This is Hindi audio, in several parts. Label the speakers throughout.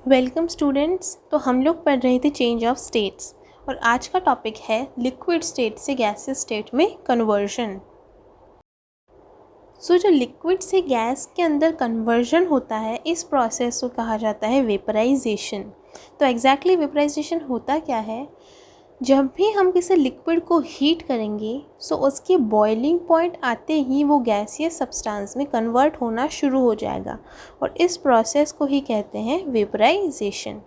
Speaker 1: Welcome students. तो हम लोग पढ़ रहे थे चेंज ऑफ स्टेट्स और आज का टॉपिक है लिक्विड स्टेट से गैसियस स्टेट में कन्वर्जन। जो लिक्विड से गैस के अंदर कन्वर्जन होता है, इस प्रोसेस को कहा जाता है वेपराइजेशन। तो एग्जैक्टली वेपराइजेशन होता क्या है? जब भी हम किसी लिक्विड को हीट करेंगे सो उसके बॉइलिंग पॉइंट आते ही वो गैसियस सब्सटेंस में कन्वर्ट होना शुरू हो जाएगा और इस प्रोसेस को ही कहते हैं वेपराइजेशन।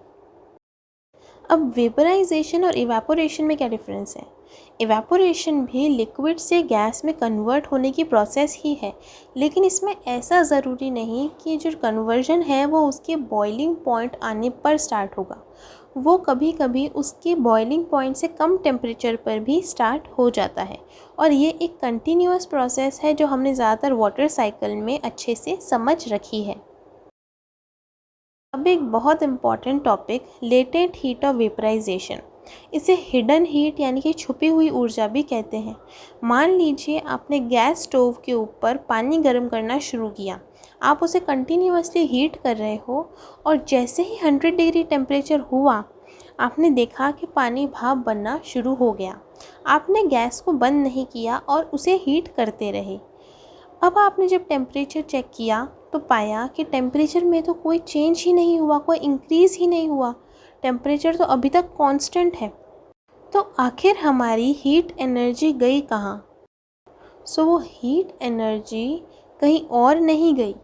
Speaker 1: अब वेपराइजेशन और इवेपोरेशन में क्या डिफरेंस है? इवेपोरेशन भी लिक्विड से गैस में कन्वर्ट होने की प्रोसेस ही है, लेकिन इसमें ऐसा ज़रूरी नहीं कि जो कन्वर्जन है वो उसके बॉइलिंग पॉइंट आने पर स्टार्ट होगा। वो कभी कभी उसके बॉइलिंग पॉइंट से कम टेम्परेचर पर भी स्टार्ट हो जाता है और ये एक कंटिन्यूअस प्रोसेस है जो हमने ज़्यादातर वाटर साइकिल में अच्छे से समझ रखी है। अब एक बहुत important topic, latent heat of vaporisation. इसे हिडन हीट यानी कि छुपी हुई ऊर्जा भी कहते हैं। मान लीजिए आपने गैस स्टोव के ऊपर पानी गर्म करना शुरू किया, आप उसे कंटिन्यूअसली हीट कर रहे हो और जैसे ही 100 डिग्री टेम्परेचर हुआ, आपने देखा कि पानी भाप बनना शुरू हो गया। आपने गैस को बंद नहीं किया और उसे हीट करते रहे। अब आपने जब टेम्परेचर चेक किया तो पाया कि टेम्परेचर में तो कोई चेंज ही नहीं हुआ, कोई इंक्रीज़ ही नहीं हुआ, टेम्परेचर तो अभी तक कांस्टेंट है। तो आखिर हमारी हीट एनर्जी गई कहाँ? वो हीट एनर्जी कहीं और नहीं गई,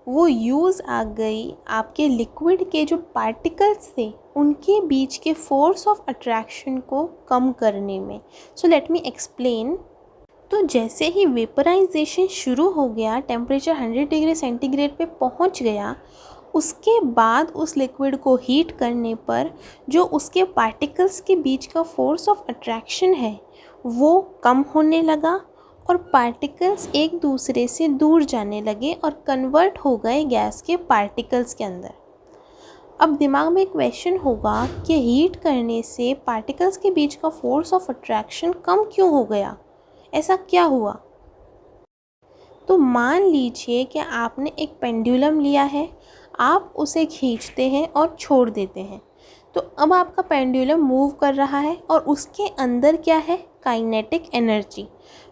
Speaker 1: वो यूज़ आ गई आपके लिक्विड के जो पार्टिकल्स थे उनके बीच के फोर्स ऑफ अट्रैक्शन को कम करने में। Let me explain. तो जैसे ही वेपराइजेशन शुरू हो गया, टेम्परेचर 100 डिग्री सेंटीग्रेड पे पहुंच गया, उसके बाद उस लिक्विड को हीट करने पर जो उसके पार्टिकल्स के बीच का फोर्स ऑफ अट्रैक्शन है वो कम होने लगा और पार्टिकल्स एक दूसरे से दूर जाने लगे और कन्वर्ट हो गए गैस के पार्टिकल्स के अंदर। अब दिमाग में क्वेश्चन होगा कि हीट करने से पार्टिकल्स के बीच का फोर्स ऑफ अट्रैक्शन कम क्यों हो गया? ऐसा क्या हुआ? तो मान लीजिए कि आपने एक पेंडुलम लिया है, आप उसे खींचते हैं और छोड़ देते हैं। तो अब आपका पेंडुलम मूव कर रहा है और उसके अंदर क्या है? Kinetic energy.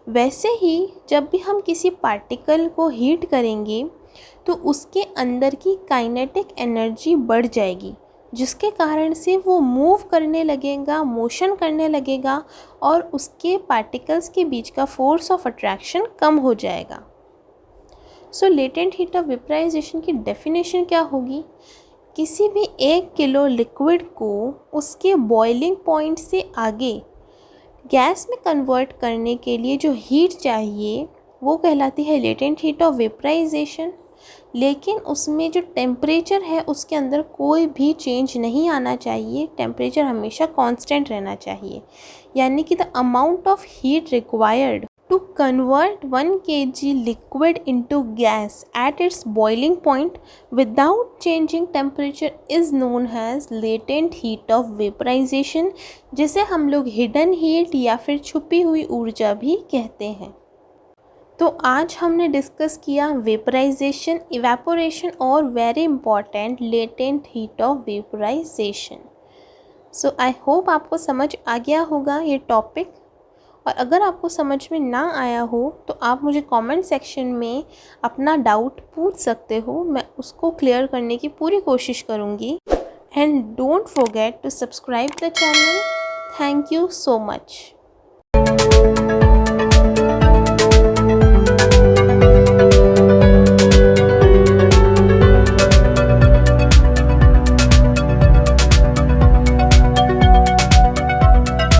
Speaker 1: वैसे ही जब भी हम किसी पार्टिकल को हीट करेंगे तो उसके अंदर की काइनेटिक एनर्जी बढ़ जाएगी, जिसके कारण से वो मूव करने लगेगा, मोशन करने लगेगा और उसके पार्टिकल्स के बीच का फोर्स ऑफ अट्रैक्शन कम हो जाएगा। लेटेंट हीट ऑफ वेपराइजेशन की डेफिनेशन क्या होगी? किसी भी 1 किलो लिक्विड को उसके बॉइलिंग पॉइंट से आगे गैस में कन्वर्ट करने के लिए जो हीट चाहिए वो कहलाती है लेटेंट हीट ऑफ वेपराइजेशन। लेकिन उसमें जो टेम्परेचर है उसके अंदर कोई भी चेंज नहीं आना चाहिए, टेम्परेचर हमेशा कांस्टेंट रहना चाहिए। यानी कि the amount of heat required to convert 1 kg liquid into gas at its boiling point without changing temperature is known as latent heat of vaporization, जिसे हम लोग हिडन हीट या फिर छुपी हुई ऊर्जा भी कहते हैं। तो आज हमने डिस्कस किया वेपराइजेशन, इवेपोरेशन और very important latent heat of vaporisation. I hope आपको समझ आ गया होगा ये टॉपिक, और अगर आपको समझ में ना आया हो तो आप मुझे कमेंट सेक्शन में अपना डाउट पूछ सकते हो, मैं उसको क्लियर करने की पूरी कोशिश करूँगी। And don't forget to subscribe the channel. Thank you so much.